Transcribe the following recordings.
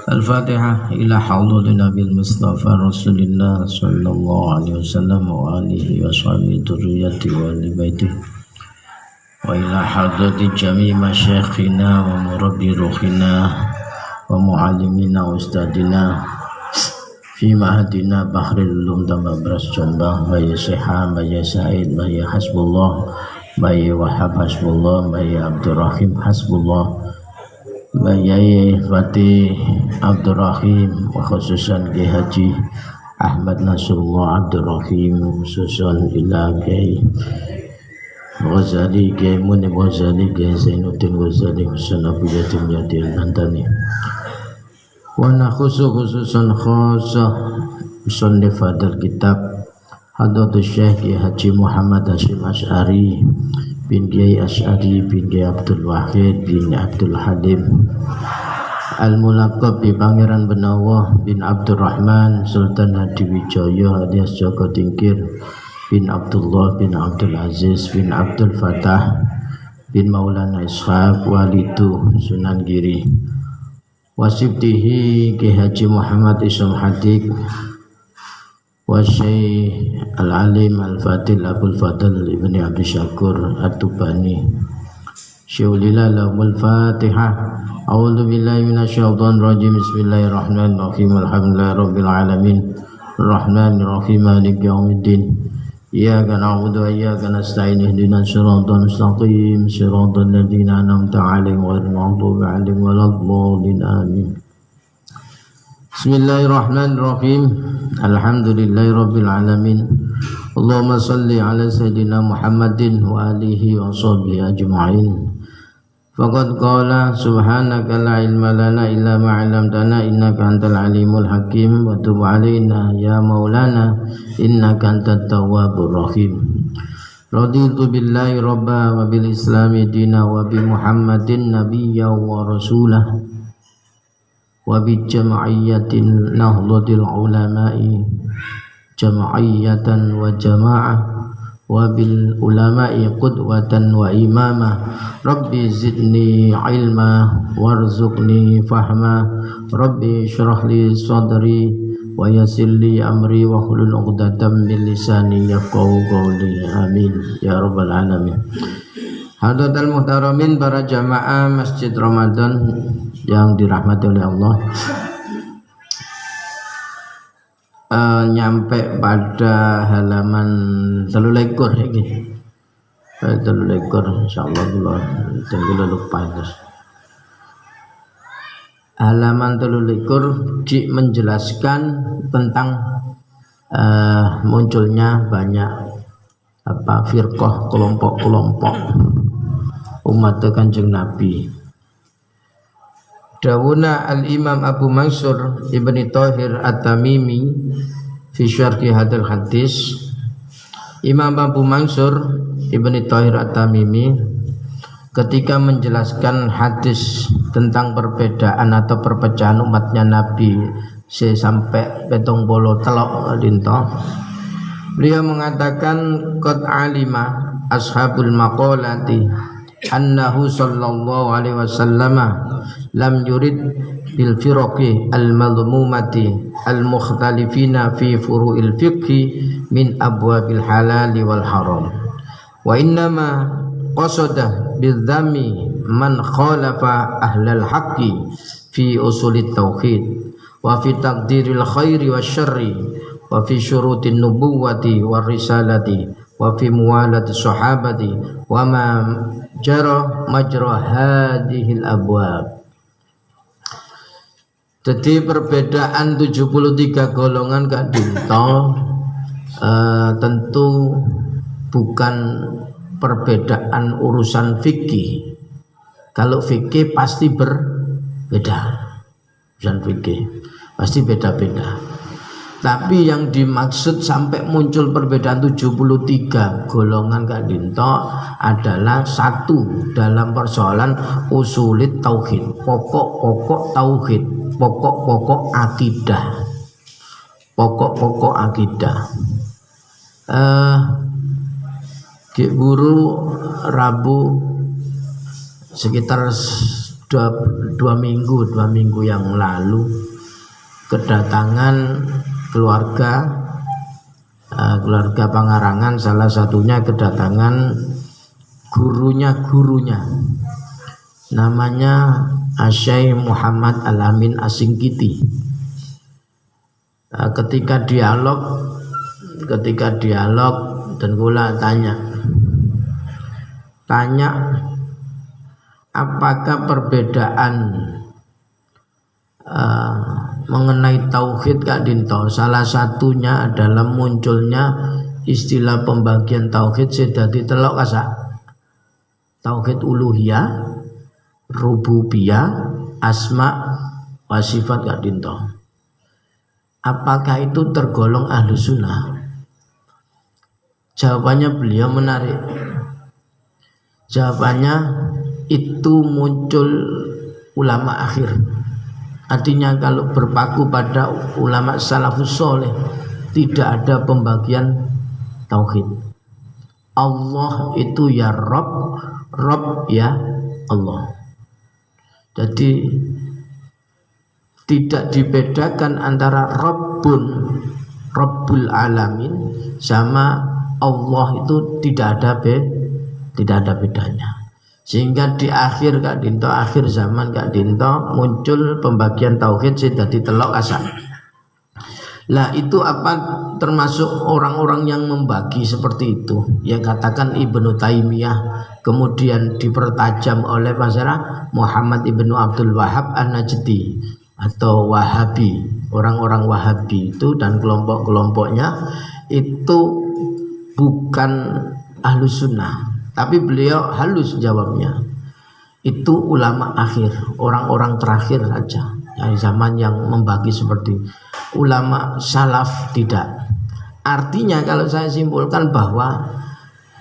Al-Fatihah ila haudul Nabi Mustafa Rasulillah sallallahu alaihi wasallam wa alihi wa sahbihi dzurriyyati wa ali baitih wa ila hadrati jami' masyayikhina wa murabbi ruhina wa muallimina wa ustadina fi mahadina bahril ulum dan babras Jombang Bayi Syekhan, Bayi Said, Bayi Hasbullah, Bayi Wahab Hasbullah, Bayi Abdurrahim Hasbullah, Bayi Fatih Abdurrahim, wa khususan Kiai Haji Ahmad Nasrullah Abdurrahim, khususan ila Kiai Ghazali, Kiai Munib Ghazali, Kiai Zainuddin Ghazali, khususan Abu Yatim Yadil Nantani, wa nakhusu khususan khasah musannif hadal kitab Hadratus Syekh Kiai Haji Muhammad Hashim Asy'ari bin Kiai Asy'ari bin Kiai Abdul Wahid bin Abdul Halim Al-Mulaqab bi Pangeran Benawah bin Abdurrahman Sultan Hadiwijaya alias Joko Tingkir bin Abdullah bin Abdul Aziz bin Abdul Fatah bin Maulana Ishaq Walidu Sunan Giri wasibtihi Kiai Haji Muhammad Isam Hadik wa Syekh Al-Alim Al-Fadil Abdul Fadl Ibni Abdi Syakur At-Tubani Syawlillah lahumul Fatihah. A'udzu billahi minasyaitonir rajim. Bismillahirrahmanirrahim. Alhamdulillahi rabbil alamin. Arrahmanir rahim. Maliki yaumiddin. Iyyaka na'budu wa iyyaka nasta'in. Ihdinas siratal mustaqim. Siratal ladzina an'amta 'alaihim ghairil maghdubi 'alaihim waladdallin. Amin. Bismillahirrahmanirrahim. Alhamdulillahi rabbil alamin. Allahumma salli ala sayyidina Muhammadin wa alihi wa sahbihi ajma'in. Faqad qala subhanaka la ilma lana illa ma 'allamtana innaka antal alimul hakim wa tub 'alaina ya maulana innaka antat tawwabur rahim. Raditu billahi rabba wa bil islami dina wa bi Muhammadin nabiyya wa rasulah wa bi jam'iyyatin nahdlatil ulama'i jam'iyatan wa jama'ah wa bil ulama'i qudwatan wa imama. Rabbi zidni ilma warzuqni fahma. Rabbi shrah li sadri wa yassir li amri wa hlul 'uqdatam min lisani yafqahu qawli. Amin ya rabbal alamin. Hadratul muhtaramin, para jamaah Masjid Ramadan yang dirahmati oleh Allah, nyampe pada halaman 33 iki. 33 insyaallah kula lupa terus. Halaman 33 menjelaskan tentang munculnya banyak firqah, kelompok-kelompok umat Kanjeng Nabi. Dawuna al-Imam Abu Mansur Ibni Thahir At-Tamimi fi syarhi hadal hadis. Imam Abu Mansur Ibni Thahir At-Tamimi ketika menjelaskan hadis tentang perbedaan atau perpecahan umatnya Nabi sampai 73 dinto, beliau mengatakan qad alima ashabul maqalati annahu sallallahu alaihi wasallam lam yurid bil firaqi al madhmumati al mukhtalifina fi furu'il fiqhi min abwabil halal wal haram, wa innama qasada bil dhammi man khalafa ahlal haqqi fi usulit tauhid wa fi taqdiril khairi wasyarri wa fi syurutin nubuwati war risalati wa fi muwalati sahabati wa ma jara majra hadhil abwab. Jadi perbedaan 73 golongan Kak Dinto tentu bukan perbedaan urusan fikih. Kalau fikih pasti berbeda, urusan fikih pasti beda-beda. Tapi yang dimaksud sampai muncul perbedaan 73 golongan Kak Dinto adalah satu dalam persoalan usulit tauhid, pokok-pokok tauhid, pokok-pokok akidah, pokok-pokok akidah. Guru Rabu sekitar dua minggu yang lalu kedatangan keluarga Pangarangan, salah satunya kedatangan gurunya namanya Syekh Muhammad Al-Amin Asingkiti. Ketika dialog dan kula tanya apakah perbedaan mengenai tauhid Kak Dinto. Salah satunya adalah munculnya istilah pembagian tauhid sedadi telok kasak. Tauhid uluhiyah, rububiyah, asma wa sifat Kak Dinto. Apakah itu tergolong ahlu sunnah? Jawabannya beliau menarik. Jawabannya itu muncul ulama akhir. Artinya kalau berpaku pada ulama salafus soleh tidak ada pembagian tauhid. Allah itu ya Rabb ya Allah. Jadi tidak dibedakan antara Rabbul Alamin sama Allah, itu tidak ada bedanya. Sehingga di akhir Kak Dinto, akhir zaman Kak Dinto, muncul pembagian tauhid sedadi telok kasan. Lah itu apa termasuk orang-orang yang membagi seperti itu? Yang katakan Ibnu Taimiyah, kemudian dipertajam oleh masyarakat Muhammad Ibnu Abdul Wahhab An-Najdi atau Wahabi. Orang-orang Wahabi itu dan kelompok-kelompoknya itu bukan ahlus sunnah. Tapi beliau halus jawabnya. Itu ulama akhir, orang-orang terakhir saja. Yang zaman yang membagi seperti ulama salaf tidak. Artinya kalau saya simpulkan bahwa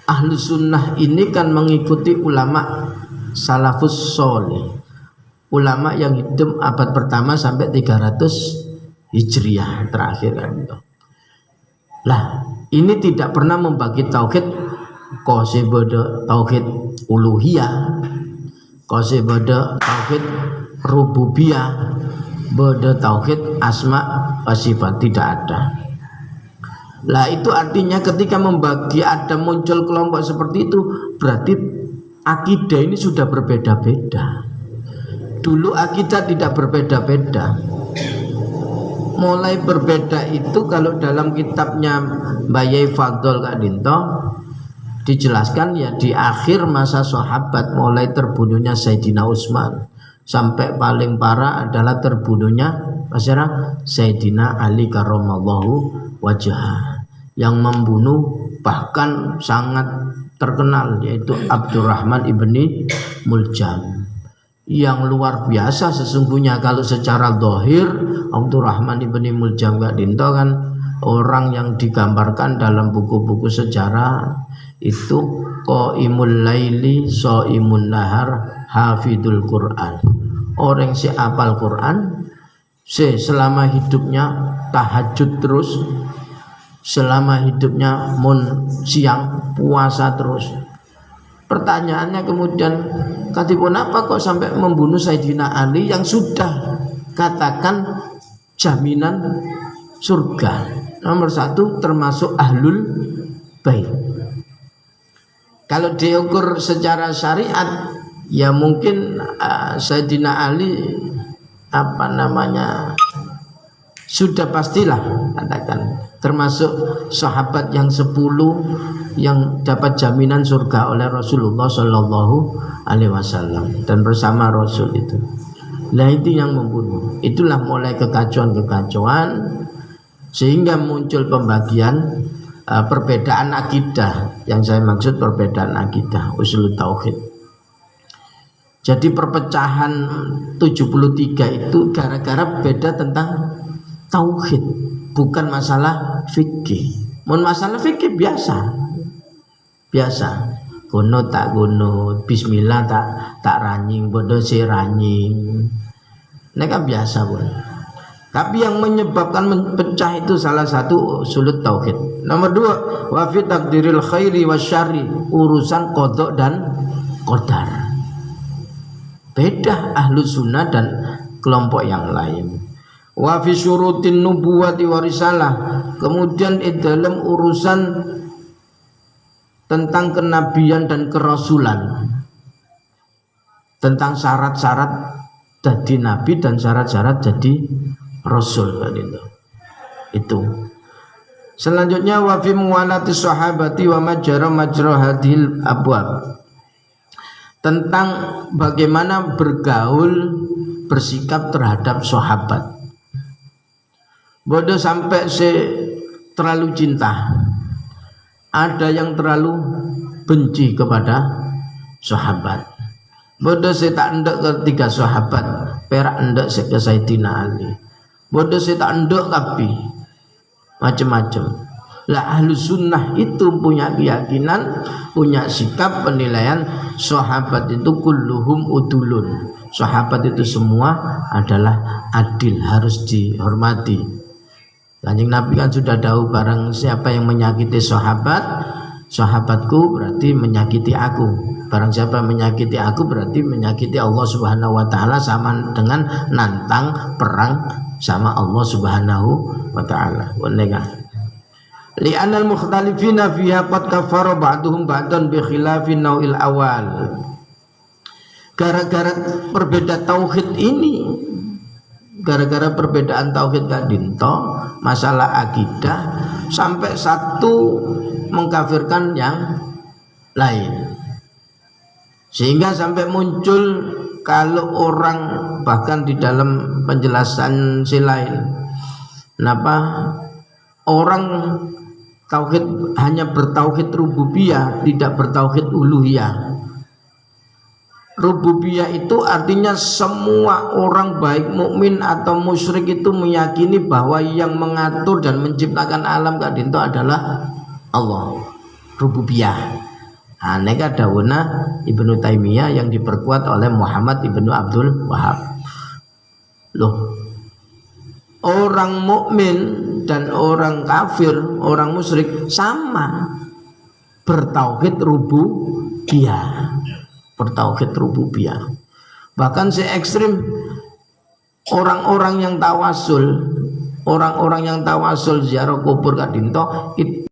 ahlus sunnah ini kan mengikuti ulama salafus soleh, ulama yang hidup abad pertama sampai 300 Hijriah terakhir kan itu. Lah ini tidak pernah membagi tauhid. Kose beda tauhid uluhiyah, kose beda tauhid rububiyah, beda tauhid asma wa sifat, tidak ada. Lah itu artinya ketika membagi ada muncul kelompok seperti itu, berarti akidah ini sudah berbeda-beda. Dulu akidah tidak berbeda-beda. Mulai berbeda itu kalau dalam kitabnya Bayai Fadol Kak Dinto dijelaskan ya di akhir masa sahabat, mulai terbunuhnya Sayyidina Utsman sampai paling parah adalah terbunuhnya Sayyidina Ali karramallahu wajhah. Yang membunuh bahkan sangat terkenal yaitu Abdurrahman ibni Muljam, yang luar biasa sesungguhnya. Kalau secara zahir Abdurrahman ibni Muljam Kak Dinto kan orang yang digambarkan dalam buku-buku sejarah itu qaimul laili shaimun nahar hafidul Quran. Orang si apal Quran, selama hidupnya tahajud terus, selama hidupnya siang puasa terus. Pertanyaannya kemudian, katipun apa kok sampai membunuh Sayyidina Ali yang sudah katakan jaminan surga nomor 1 termasuk ahlul bait. Kalau diukur secara syariat ya mungkin Sayyidina Ali sudah pastilah katakan termasuk sahabat yang 10 yang dapat jaminan surga oleh Rasulullah Shallallahu Alaihi Wasallam dan bersama Rasul itu. Nah itu yang membunuh. Itulah mulai kekacauan sehingga muncul pembagian perbedaan akidah. Yang saya maksud perbedaan akidah usul tauhid. Jadi perpecahan 73 itu gara-gara beda tentang tauhid, bukan masalah fikih. Masalah fikih biasa. Gunut tak gunut, bismillah tak ranying, bodoh si ranying. Mereka biasa pun. Tapi yang menyebabkan pecah itu salah satu sulut tauhid. Nomor 2, wa fi takdiril khairi wasyarri, urusan qada dan qadar. Beda ahlu sunnah dan kelompok yang lain. Wa fi syurutin nubuwati wa risalah. Kemudian di dalam urusan tentang kenabian dan kerasulan, tentang syarat-syarat jadi nabi dan syarat-syarat jadi rasul itu. Selanjutnya wa fi muwalati sahabati wa majra hadhil abwab. Tentang bagaimana bergaul, bersikap terhadap sahabat. Bodoh sampai terlalu cinta. Ada yang terlalu benci kepada sahabat. Bodoh saya tak ndek ketiga sahabat, perak ndek ke Sayyidina Ali. Bodoh saya tak ndek kapi. Macam-macam. Lah ahlu sunnah itu punya keyakinan, punya sikap penilaian sahabat itu kulluhum udulun. Sahabat itu semua adalah adil, harus dihormati. Kanjeng Nabi kan sudah tahu barang siapa yang menyakiti sahabatku berarti menyakiti aku. Barang siapa menyakiti aku berarti menyakiti Allah Subhanahu wa taala, sama dengan nantang perang sama Allah Subhanahu wa taala. Li'anal mukhtalifina fiha qad kafara ba'duhum ba'dan bi khilafin nau'il awal. Gara-gara perbedaan tauhid ini, gara-gara perbedaan tauhid kadinto, masalah akidah, sampai satu mengkafirkan yang lain. Sehingga sampai muncul kalau orang bahkan di dalam penjelasan si lain, kenapa orang tauhid hanya bertauhid rububiyah, tidak bertauhid uluhiyah. Rububiyah itu artinya semua orang baik mukmin atau musyrik itu meyakini bahwa yang mengatur dan menciptakan alam kadinto adalah Allah. Rububiyah. Aneka dawuna Ibnu Taimiyah yang diperkuat oleh Muhammad Ibnu Abdul Wahab. Loh, orang mukmin dan orang kafir, orang musyrik sama bertauhid rububiyah. Bertauhid rububiyah. Bahkan se ekstrim orang-orang yang tawasul, ziarah kubur kadinto itu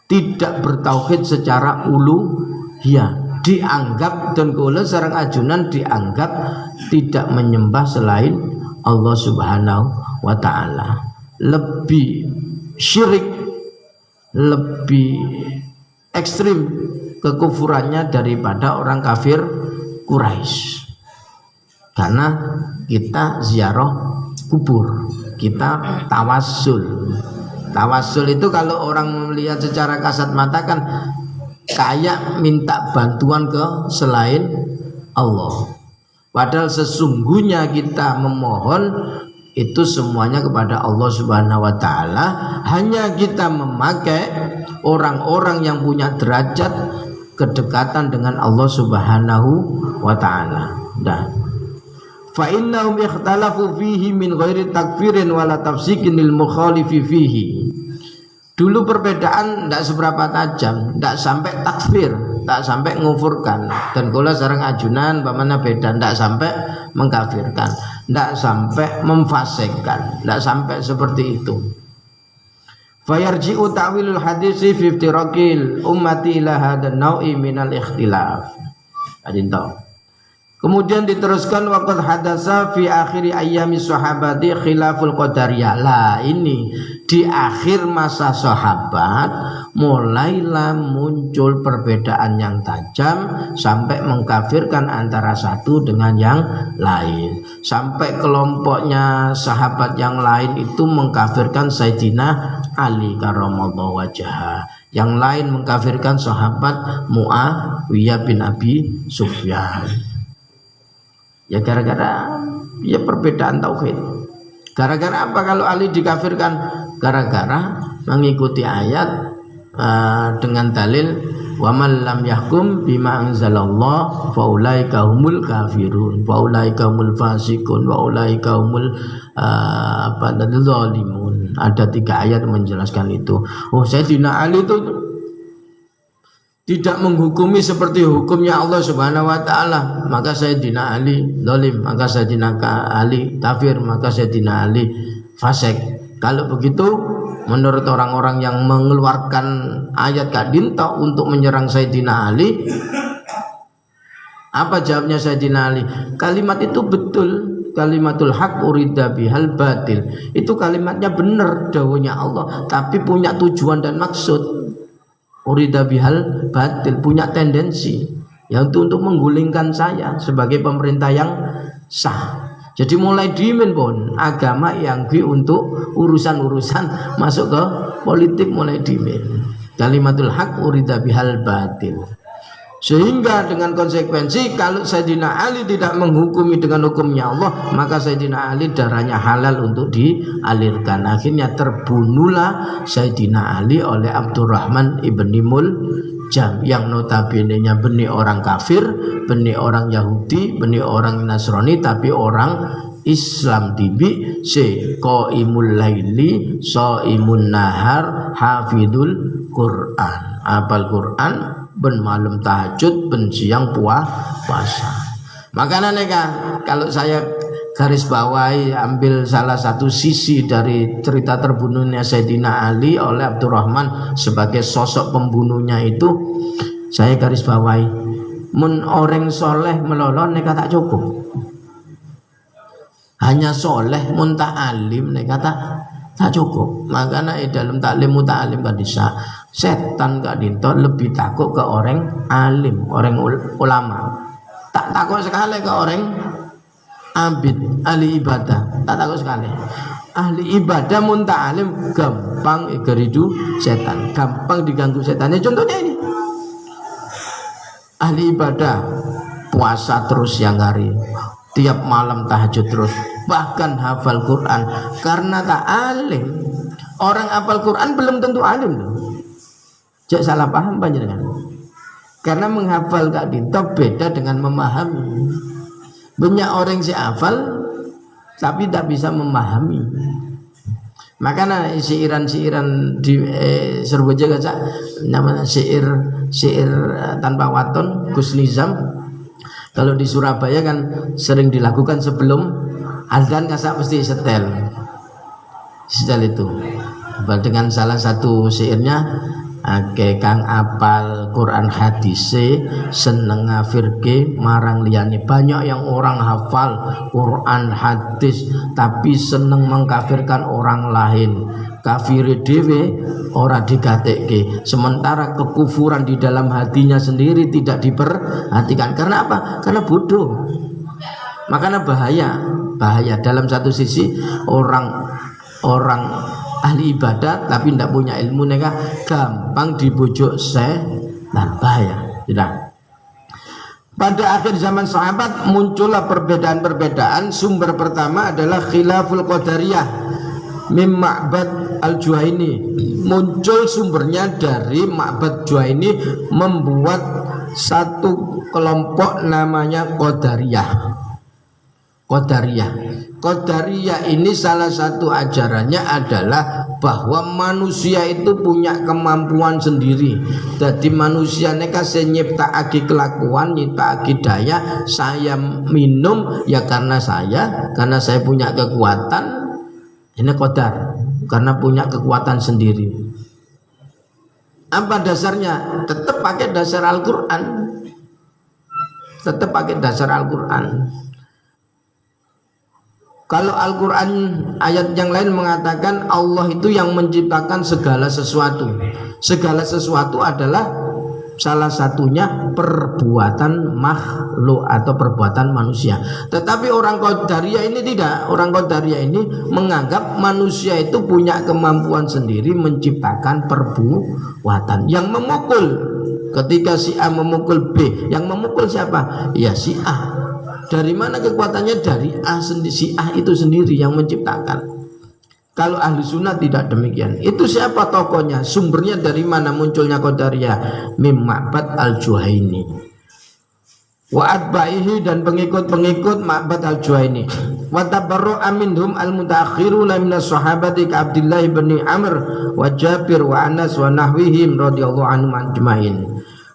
tidak bertauhid secara uluhiyah. Dianggap dan kula sareng ajunan dianggap tidak menyembah selain Allah Subhanahu wa taala. Lebih syirik, lebih ekstrim kekufurannya daripada orang kafir Quraisy. Karena kita ziarah kubur, kita tawassul. Tawassul itu kalau orang melihat secara kasat mata kan kayak minta bantuan ke selain Allah. Padahal sesungguhnya kita memohon itu semuanya kepada Allah Subhanahu wa taala. Hanya kita memakai orang-orang yang punya derajat kedekatan dengan Allah Subhanahu wa taala. Fa innahum ikhtalafu fihi min ghairi takfirin wala tafsikin lil mukhalifi fihi. Dulu perbedaan tidak seberapa tajam, tidak sampai takfir, tidak sampai ngufurkan. Dan kula sareng ajunan bagaimana beda, tidak sampai mengkafirkan, tidak sampai memfasikkan, tidak sampai seperti itu. Fayarji'u ta'wilul hadisi fi iftiraqil ummati ila hadan nau'i minal ikhtilaf. Adin tahu. Kemudian diteruskan waqad hadasa fi akhiri ayyami sahabati khilaful qadariyah. Lah ini di akhir masa sahabat mulailah muncul perbedaan yang tajam sampai mengkafirkan antara satu dengan yang lain. Sampai kelompoknya sahabat yang lain itu mengkafirkan Sayyidina Ali karramallahu wajhah. Yang lain mengkafirkan sahabat Muawiyah bin Abi Sufyan. Ya gara-gara ya perbedaan tauhid. Gara-gara apa kalau Ali dikafirkan? Gara-gara mengikuti ayat dengan dalil wa man lam yahkum bima anzalallah fa ulaika humul kafirun wa ulaika humul fasiqun wa ulaika humul zalimun. Ada 3 ayat menjelaskan itu. Oh, Sayyidina Ali itu tidak menghukumi seperti hukumnya Allah Subhanahu wa taala, maka Sayyidina Ali zalim, maka Sayyidina Ali kafir, maka Sayyidina Ali fasik. Kalau begitu menurut orang-orang yang mengeluarkan ayat kadinta untuk menyerang Sayyidina Ali, apa jawabnya Sayyidina Ali? Kalimat itu betul, kalimatul haq urida bihal batil. Itu kalimatnya benar dawuhnya Allah, tapi punya tujuan dan maksud. Urida bihal batil, punya tendensi ya untuk menggulingkan saya sebagai pemerintah yang sah. Jadi mulai dimen pun agama yang untuk urusan-urusan masuk ke politik mulai dimen. Kalimatul haq urida bihal batil. Sehingga dengan konsekuensi kalau Sayyidina Ali tidak menghukumi dengan hukumnya Allah, maka Sayyidina Ali darahnya halal untuk dialirkan. Akhirnya terbunuhlah Sayyidina Ali oleh Abdurrahman ibni Muljam yang notabene-nya benih orang kafir, benih orang Yahudi, benih orang Nasrani, tapi orang Islam tibi qaimul laili shaimun nahar hafidul Quran, hafal Quran, ben malam tahajud, ben siang puasa. Makanya neka, kalau saya garis bawahi ambil salah satu sisi dari cerita terbunuhnya Sayyidina Ali oleh Abdurrahman sebagai sosok pembunuhnya itu, saya garis bawahi mun orang soleh melolong neka tak cukup. Hanya soleh mun tak alim neka tak cukup. Makanya dalam taklim muta'alim kan bisa setan gak dinto lebih takut ke orang alim, orang ulama. Tak takut sekali ke orang abid, ahli ibadah. Tak takut sekali. Ahli ibadah mun tak alim gampang geridu setan, gampang diganggu setannya. Contohnya ini, ahli ibadah puasa terus siang hari, tiap malam tahajud terus, bahkan hafal Quran. Karena tak alim, orang hafal Quran belum tentu alim loh. Jangan salah paham panjenengan. Karena menghafal gak dinto beda dengan memahami. Banyak orang yang hafal tapi tak bisa memahami. Makanya siiran-siiran di Surabaya kaca namanya syair tanpa waton Gus Nizam. Kalau di Surabaya kan sering dilakukan sebelum azan kasak mesti setel itu. Dengan salah satu syairnya, kang apal Quran hadis seneng ngafirke marang liyane. Banyak yang orang hafal Quran hadis tapi seneng mengkafirkan orang lain. Kafir dewe ora digatekke, sementara kekufuran di dalam hatinya sendiri tidak diperhatikan. Karena apa? Karena bodoh. Makanya bahaya dalam satu sisi orang ahli ibadah tapi tidak punya ilmu neka gampang dibujuk setan, bahaya. Tidak. Pada akhir zaman sahabat muncullah perbedaan-perbedaan. Sumber pertama adalah khilaful qadariyah mim Ma'bad al-Juhaini. Muncul sumbernya dari Ma'bad Juhaini membuat satu kelompok namanya Qadariyah. Qadariyah ini salah satu ajarannya adalah bahwa manusia itu punya kemampuan sendiri. Jadi manusia neka nyiptaake kelakuan, nyiptaake daya. Saya minum ya karena saya punya kekuatan. Ini qadar, karena punya kekuatan sendiri. Apa dasarnya? Tetap pakai dasar Al-Quran. Kalau Al-Quran ayat yang lain mengatakan Allah itu yang menciptakan segala sesuatu. Segala sesuatu adalah salah satunya perbuatan makhluk atau perbuatan manusia. Tetapi orang Qadariyah ini tidak. Orang Qadariyah ini menganggap manusia itu punya kemampuan sendiri menciptakan perbuatan. Yang memukul, ketika si A memukul B, yang memukul siapa? Ya si A. Dari mana kekuatannya? Dari A sendiri, si A itu sendiri yang menciptakan. Kalau ahli sunnah tidak demikian. Itu siapa tokohnya? Sumbernya dari mana munculnya Qadariyah? Mim Ma'bad al-Juhaini wa atba'ihi, dan pengikut-pengikut Ma'bad al-Juhaini. Wa tabarru'a minhum al-mutaakhiruna minas sahabati ka Abdullah bin Amr wa Jabir wa Anas wa nahwihim radhiyallahu anhum ajmain.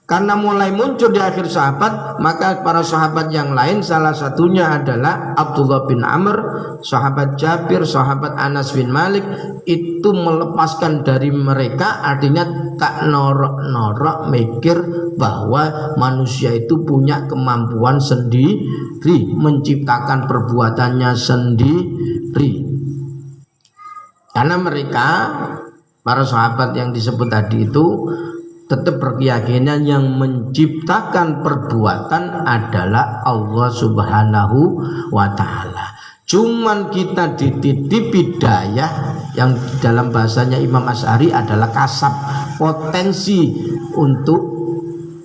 Karena mulai muncul di akhir sahabat, maka para sahabat yang lain salah satunya adalah Abdullah bin Amr, sahabat Jabir, sahabat Anas bin Malik, itu melepaskan dari mereka, artinya tak norok-norok mikir bahwa manusia itu punya kemampuan sendiri, menciptakan perbuatannya sendiri. Karena mereka, para sahabat yang disebut tadi itu tetap berkeyakinan yang menciptakan perbuatan adalah Allah Subhanahu wa Ta'ala. Cuman kita dititip hidayah yang dalam bahasanya Imam Asy'ari adalah kasab, potensi untuk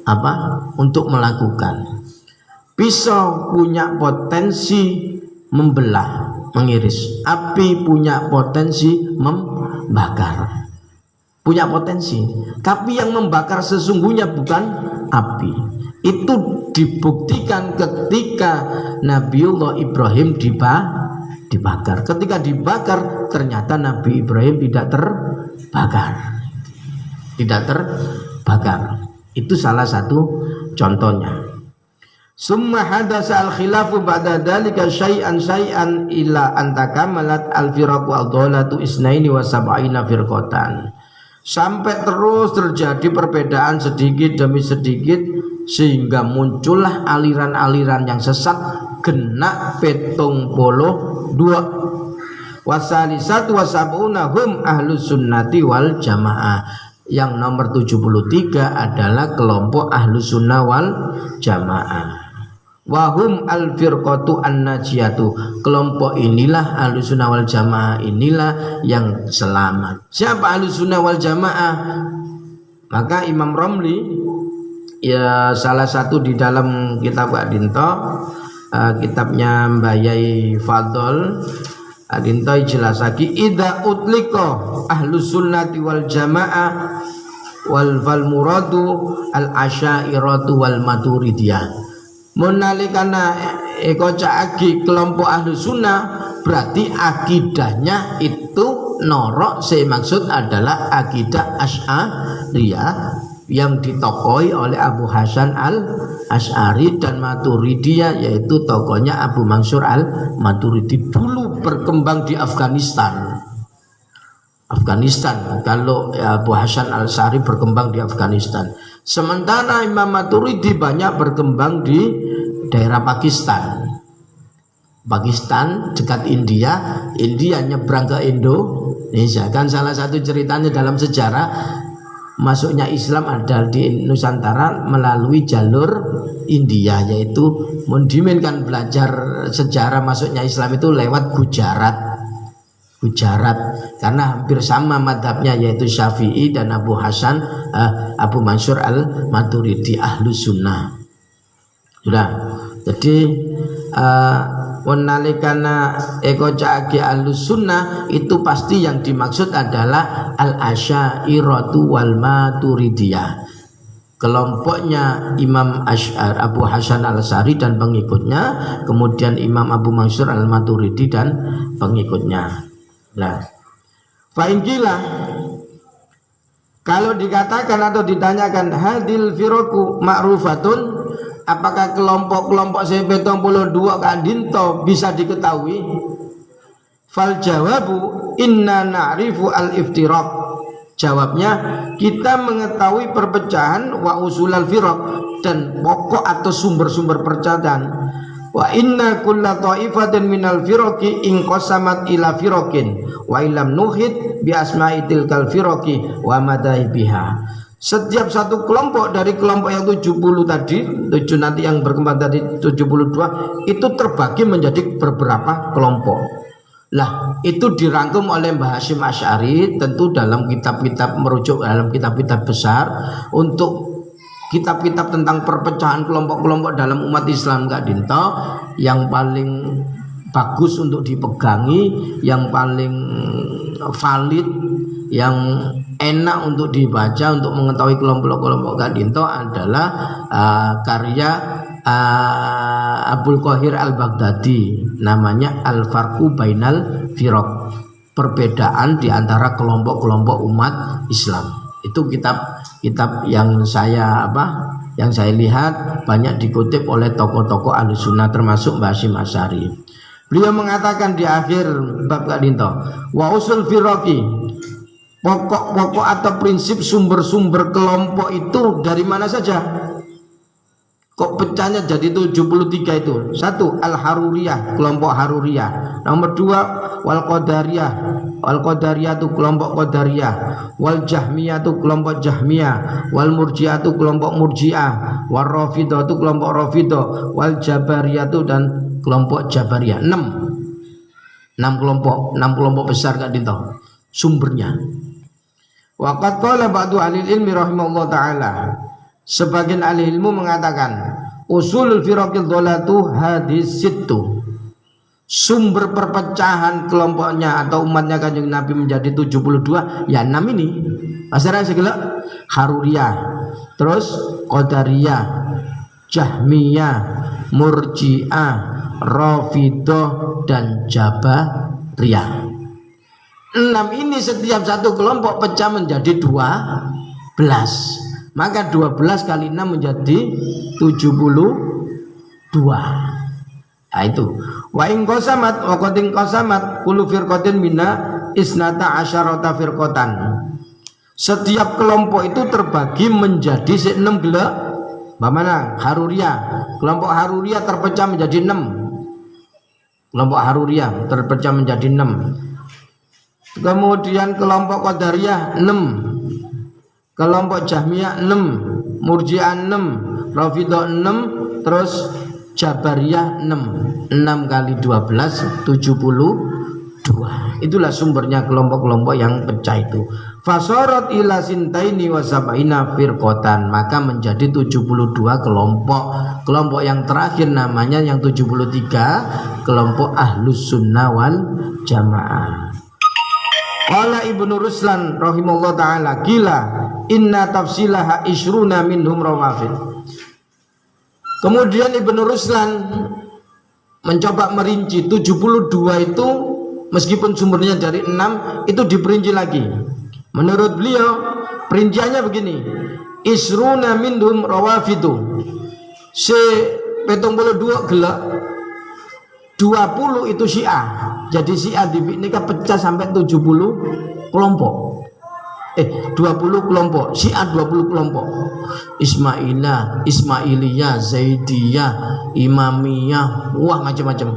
apa? Untuk melakukan. Pisau punya potensi membelah, mengiris. Api punya potensi membakar. Punya potensi, tapi yang membakar sesungguhnya bukan api. Itu dibuktikan ketika Nabiullah Ibrahim dibakar. Ketika dibakar, ternyata Nabi Ibrahim tidak terbakar. Itu salah satu contohnya. Summa hadasa al-khilafu ba'da dhalika syai'an ila antakamalat al-firaqu al-dhalatu isnaini wa sab'ina firqatan. Sampai terus terjadi perbedaan sedikit demi sedikit sehingga muncullah aliran-aliran yang sesat genap 72. Wasalisatu wasabuna hum ahlus sunnati wal jamaah. Yang nomor 73 adalah kelompok ahlus sunnah wal jamaah. Wahum al-firqatu an-najiyatu. Kelompok inilah ahlus sunnah wal jamaah, inilah yang selamat. Siapa ahlus sunnah wal jamaah? Maka Imam Romli, ya salah satu di dalam kitab Adinto, kitabnya Mbayai Fadol Adinto jelas lagi, idza utliqa ahlus sunnati wal jamaah wal muradu al asy'ariyatu wal maturidiyah. Menalikana ekocaagi kelompok ahlu sunnah, berarti akidahnya itu norok. Saya maksud adalah akidah Asy'ariyah yang ditokoi oleh Abu Hasan al-Asy'ari dan Maturidiyah, yaitu tokohnya Abu Mansur al-Maturidi. Dulu berkembang di Afghanistan. Kalau Abu Hasan al-Asy'ari berkembang di Afghanistan, sementara Imam Maturidi banyak berkembang di daerah Pakistan dekat India nyebrang ke Indonesia. Kan salah satu ceritanya dalam sejarah masuknya Islam adalah di Nusantara melalui jalur India, yaitu Mundimin kan belajar sejarah masuknya Islam itu lewat Gujarat, karena hampir sama madhabnya, yaitu Syafi'i dan Abu Mansur al-Maturidi ahlus sunnah. Sudah, jadi menalikana ekocaagi ahlus sunnah itu pasti yang dimaksud adalah al-asy'ariyatu wal maturidiyah, kelompoknya Imam Abu Hasan al-Asy'ari dan pengikutnya, kemudian Imam Abu Mansur al-Maturidi dan pengikutnya. Nah, fa'inkilah, kalau dikatakan atau ditanyakan hadil firoku ma'rufatun, apakah kelompok-kelompok C72 kadinto bisa diketahui? Fal jawabu inna na'rifu al-iftiraq. Jawabnya, kita mengetahui perpecahan wa usul al-firaq dan pokok atau sumber-sumber perpecahan. Wa inna kulla ta'ifatin minal firaqi inqasamat ila firaqin wa illam nuhid bi asma'i tilkal firaqi wa madaibiha. Setiap satu kelompok dari kelompok yang 70 tadi, 7 nanti yang berkembang tadi 72, itu terbagi menjadi beberapa kelompok. Lah, itu dirangkum oleh Mbah Hasyim Asy'ari tentu dalam kitab-kitab, merujuk dalam kitab-kitab besar untuk kitab-kitab tentang perpecahan kelompok-kelompok dalam umat Islam Kak Dinto. Yang paling bagus untuk dipegangi, yang paling valid, yang enak untuk dibaca untuk mengetahui kelompok-kelompok Kak Dinto adalah karya Abdul Qahir al-Baghdadi, namanya Al-Farqu Bainal Firaq, perbedaan di antara kelompok-kelompok umat Islam. Itu kitab kitab yang saya lihat banyak dikutip oleh tokoh-tokoh Ahlussunnah termasuk Mbah Hasyim Asy'ari. Beliau mengatakan di akhir bab Kadinto, wa usul firaqi, pokok-pokok atau prinsip sumber-sumber kelompok itu dari mana saja? Kok pecahnya jadi 73 itu? Satu, Al-Haruriyah, kelompok Haruriyah. Nomor dua, Wal Qadariyah. Wal Qadariyah itu kelompok Qadariyah. Wal Jahmiyah itu kelompok Jahmiyah. Wal Murji'ah itu kelompok Murji'ah. Wal Rafidah itu kelompok Rafidah. Wal Jabariyah itu dan kelompok Jabariyah. 6 kelompok besar Kak Dinto sumbernya. Waqad qala ba'du ahli ilmi rahimahullah ta'ala, sebagian ahli ilmu mengatakan usulul firaqil dhalatu hadis situ, sumber perpecahan kelompoknya atau umatnya Kanjeng Nabi menjadi 72 ya 6 ini. Masalah segala Haruriyah, terus Qadariyah, Jahmiyah, Murji'ah, Rafidah dan Jabariyah. 6 ini setiap satu kelompok pecah menjadi 12. Maka 12 kali 6 menjadi 72. Nah itu. Wa in qasamat wa qatin qasamat kullu firqatin minna isnata asyarata firqatan. Setiap kelompok itu terbagi menjadi 6 gelap. Bagaimana? Haruriyah. Kelompok Haruriyah terpecah menjadi 6. Kelompok Haruriyah terpecah menjadi 6. Kemudian kelompok Qadariyah 6, kelompok Jahmiyah 6, Murji'ah 6, Rafidah 6, terus Jabariyah 6. 6 kali 12 72. Itulah sumbernya kelompok-kelompok yang pecah itu. Fasarat ila sintaini wa sab'ina firqatan, maka menjadi 72 kelompok. Kelompok yang terakhir namanya yang 73 kelompok Ahlus Sunnah wal Jamaah. Qala Ibnu Ruslan rahimahullah ta'ala, gila inna tafsilaha isruna minhum rawafid. Kemudian Ibnu Ruslan mencoba merinci 72 itu, meskipun sumbernya dari 6 itu diperinci lagi. Menurut beliau perinciannya begini, isruna minhum rawafidu, se 72 gelak, 20 itu Syiah. Jadi Syiah ini kan pecah sampai 70 kelompok. 20 kelompok. Syiah 20 kelompok. Ismailiyah, Zaidiyah, Imamiyah, wah macam-macam.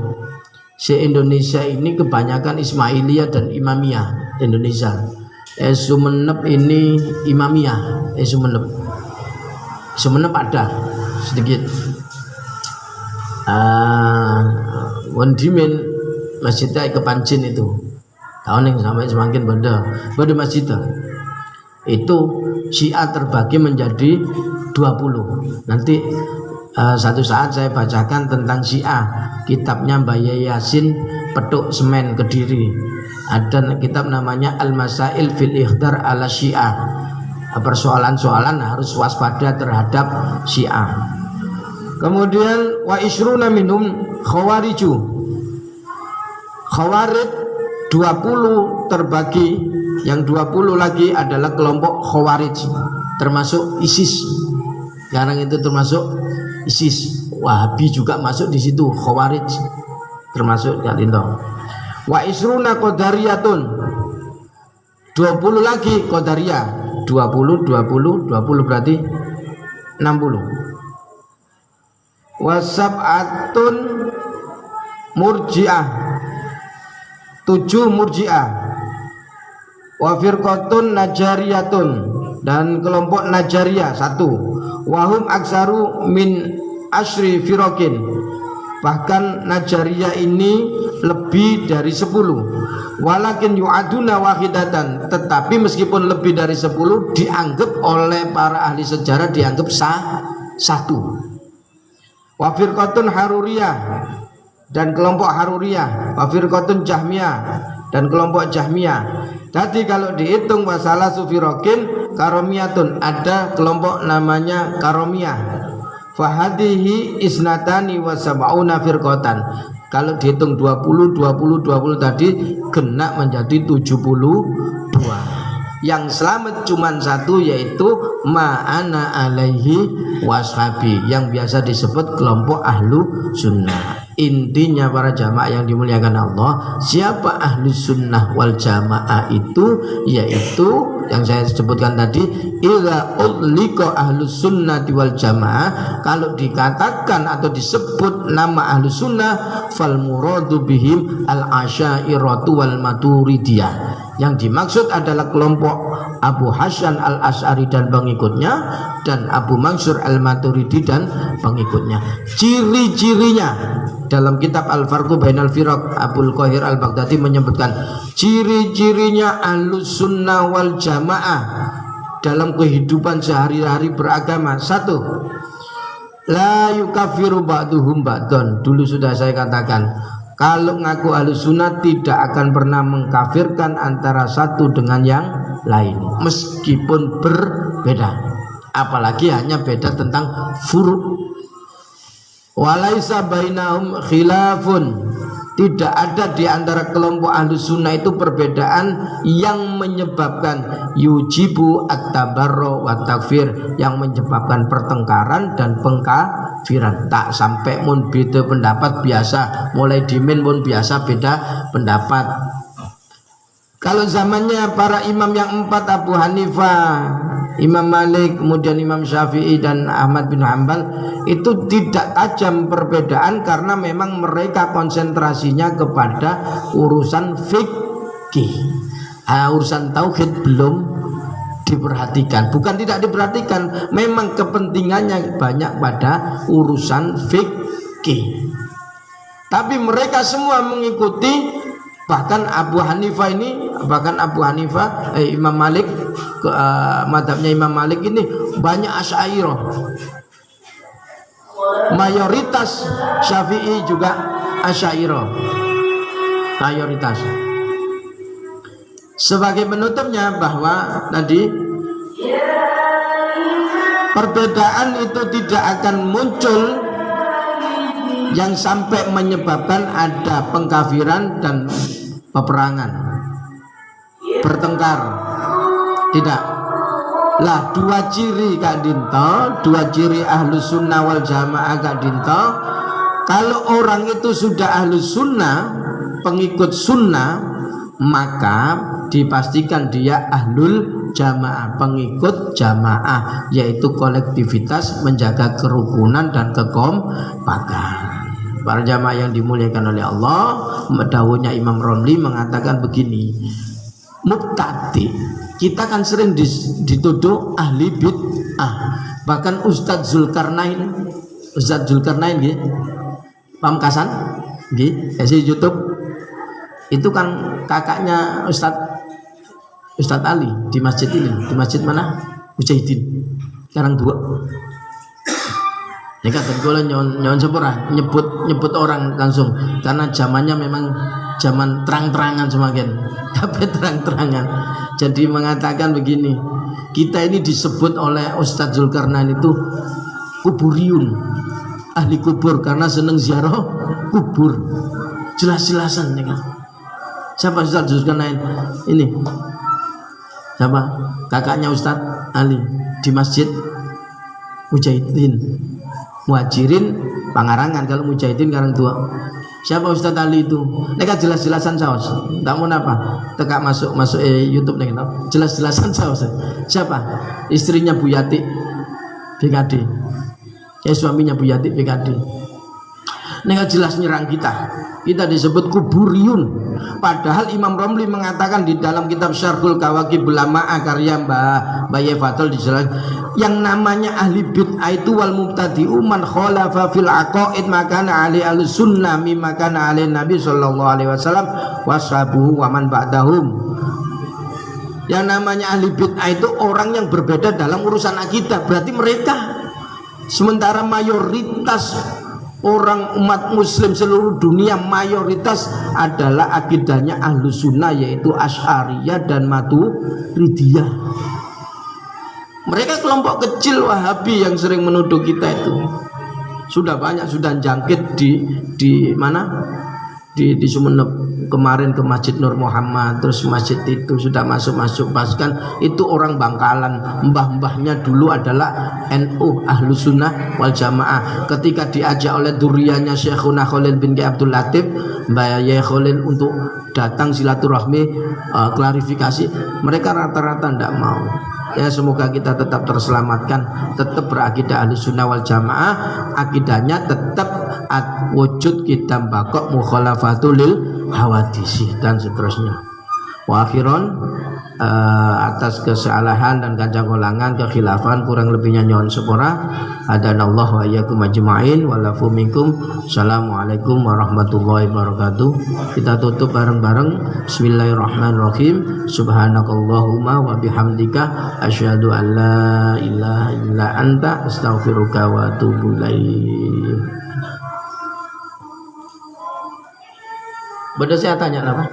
Se-Indonesia ini kebanyakan Ismailiyah dan Imamiyah Indonesia. Sumenep ini Imamiyah. Sumenep ada sedikit. Wondimin masjidnya kepancin itu tahun yang sampai semakin pada masjid itu Syiah terbagi menjadi 20. Nanti satu saat saya bacakan tentang Syiah, kitabnya Mbah Yasin Petuk Semen Kediri. Ada kitab namanya Al-Masail fil Ikhdar ala Syiah, persoalan-soalan harus waspada terhadap Syiah. Kemudian wa isruna minhum khawariju, Khawarij 20 terbagi, yang 20 lagi adalah kelompok Khawarij, termasuk ISIS. Sekarang itu termasuk ISIS. Wahabi juga masuk di situ, Khawarij termasuk Kalindo. Wa isruna Qadariyatun, 20 lagi Qadariyah. 20 berarti 60. Wa sab'atun Murji'ah, 7 Murji'ah. Wa firqatun Najariyatun, dan kelompok Najariyah 1. Wahum aksaru min asyri firaqin, bahkan Najariyah ini lebih dari 10. Walakin yu'aduna wahidatan, tetapi meskipun lebih dari 10 dianggap oleh para ahli sejarah dianggap satu. Wa firqatun Haruriyah, dan kelompok Haruriyah. Wa firqatun Jahmiyah, dan kelompok Jahmiyah. Jadi kalau dihitung masalah sufiraqin karomiyatun, ada kelompok namanya karomiyah. Fahadihi isnatani wa sab'una firqatan. Kalau dihitung 20 tadi kena menjadi 72. Yang selamat cuma satu, yaitu ma'ana alaihi washabi, yang biasa disebut kelompok ahlu sunnah. Intinya para jamaah yang dimuliakan Allah, siapa ahlu sunnah wal jamaah itu, yaitu yang saya sebutkan tadi, idza ulika ahlu sunnah wal jamaah, kalau dikatakan atau disebut nama ahlu sunnah, fal muradu bihim al asyairatu wal maturidiyah. Yang dimaksud adalah kelompok Abu Hasan al-Asy'ari dan pengikutnya, dan Abu Mansur al-Maturidi dan pengikutnya. Ciri-cirinya dalam kitab Al-Farqu Bainal Firaq, Abul Qahir al-Baghdadi menyebutkan ciri-cirinya Ahlus Sunnah wal Jamaah dalam kehidupan sehari-hari beragama. 1. La yukafiru ba'duhum ba'don. Dulu sudah saya katakan, kalau ngaku Ahlus Sunnah tidak akan pernah mengkafirkan antara satu dengan yang lain, meskipun berbeda, apalagi hanya beda tentang furu'. Walaisa bainahum khilafun. Tidak ada di antara kelompok Ahlus Sunnah itu perbedaan yang menyebabkan yujibu at-tabarru wa takfir, yang menyebabkan pertengkaran dan pengkafiran. Tak sampai mun beda pendapat biasa, mulai dimin pun biasa beda pendapat. Kalau zamannya para imam yang 4, Abu Hanifah, Imam Malik, kemudian Imam Syafi'i dan Ahmad bin Hanbal, itu tidak tajam perbedaan karena memang mereka konsentrasinya kepada urusan fikih. Urusan tauhid belum diperhatikan. Bukan tidak diperhatikan, memang kepentingannya banyak pada urusan fikih. Tapi mereka semua mengikuti. Bahkan Abu Hanifah, Imam Malik, madhabnya Imam Malik ini banyak Asy'ariyah. Mayoritas Syafi'i juga Asy'ariyah. Mayoritas. Sebagai penutupnya bahwa tadi perbedaan itu tidak akan muncul yang sampai menyebabkan ada pengkafiran dan peperangan, bertengkar. Tidak. Lah dua ciri Kak Dinto, dua ciri Ahlus Sunnah wal Jamaah Kak Dinto. Kalau orang itu sudah Ahlus Sunnah, pengikut sunnah, maka dipastikan dia Ahlul Jamaah, pengikut jamaah, yaitu kolektivitas, menjaga kerukunan dan kekompakan. Para jamaah yang dimuliakan oleh Allah, dawuhnya Imam Romli mengatakan begini, mubtadi, kita kan sering dituduh ahli bid'ah. Bahkan Ustadz Zulkarnain nggih, Pamkasan nggih, kasih YouTube itu kan kakaknya Ustadz Ali di masjid ini, di masjid mana? Mujahidin, Karang Dua. Ya kan, kalau nyon sepura nyebut orang langsung, karena zamannya memang zaman terang-terangan semakin, tapi terang-terangan. Jadi mengatakan begini, kita ini disebut oleh Ustadz Zulkarnain itu kuburiyun, ahli kubur, karena seneng ziarah kubur. Jelas-jelasan ya kan. Siapa Ustadz Zulkarnain ini? Siapa? Kakaknya Ustadz Ali di masjid Mujahidin, Muhajirin Pangarangan. Kalau Mujahidin Karang Tua. Siapa Ustadz Ali itu? Mereka jelas-jelasan saus. Tak mau apa? Tekak masuk YouTube nih, jelas-jelasan saus. Siapa? Istrinya Bu Yati BKD. Ya, suaminya Bu Yati BKD. Mereka jelas nyerang kita. Kita disebut kuburiyun. Padahal Imam Romli mengatakan di dalam kitab Syarhul Kawakib Ulama karya Mbah Fatul dijelaskan, yang namanya ahli bid'ah itu wal mubtadi'u man khalafa fil aqaid makana ali ahlus sunnah mimma kana ali Nabi sallallahu alaihi wasallam washabuhu wa man ba'dahum. Yang namanya ahli bid'ah itu orang yang berbeda dalam urusan akidah, berarti mereka. Sementara mayoritas orang umat muslim seluruh dunia mayoritas adalah akidahnya Ahlus Sunnah, yaitu Asy'ariyah dan Maturidiyah. Mereka kelompok kecil Wahabi yang sering menuduh kita itu sudah banyak, sudah jangkit di mana? di Sumeneb kemarin ke Masjid Nur Muhammad, terus masjid itu sudah masuk bahkan itu orang Bangkalan, mbah-mbahnya dulu adalah NU Ahlus Sunnah wal Jamaah. Ketika diajak oleh duriannya Syekhuna Khalil bin Abdul Latif, Mbak Yai Khalil untuk datang silaturahmi klarifikasi, mereka rata-rata tidak mau. Ya, semoga kita tetap terselamatkan, tetap berakidah Ahlus Sunnah wal Jamaah, akidahnya tetap wujud kita bakok mukhalafatul lil hawadisi dan seterusnya. Wa akhiran, atas kesalahan dan kancakolangan kekhilafan kurang lebihnya nyon sepura, hadanallahu wa iyyakum ajma'in wa lafu minkum. Assalamualaikum warahmatullahi wabarakatuh. Kita tutup bareng-bareng. Bismillahirrahmanirrahim. Subhanakallahumma wa bihamdika asyhadu an la ilaha illa anta astaghfiruka wa atubu ilaik. Beda saya tanya apa?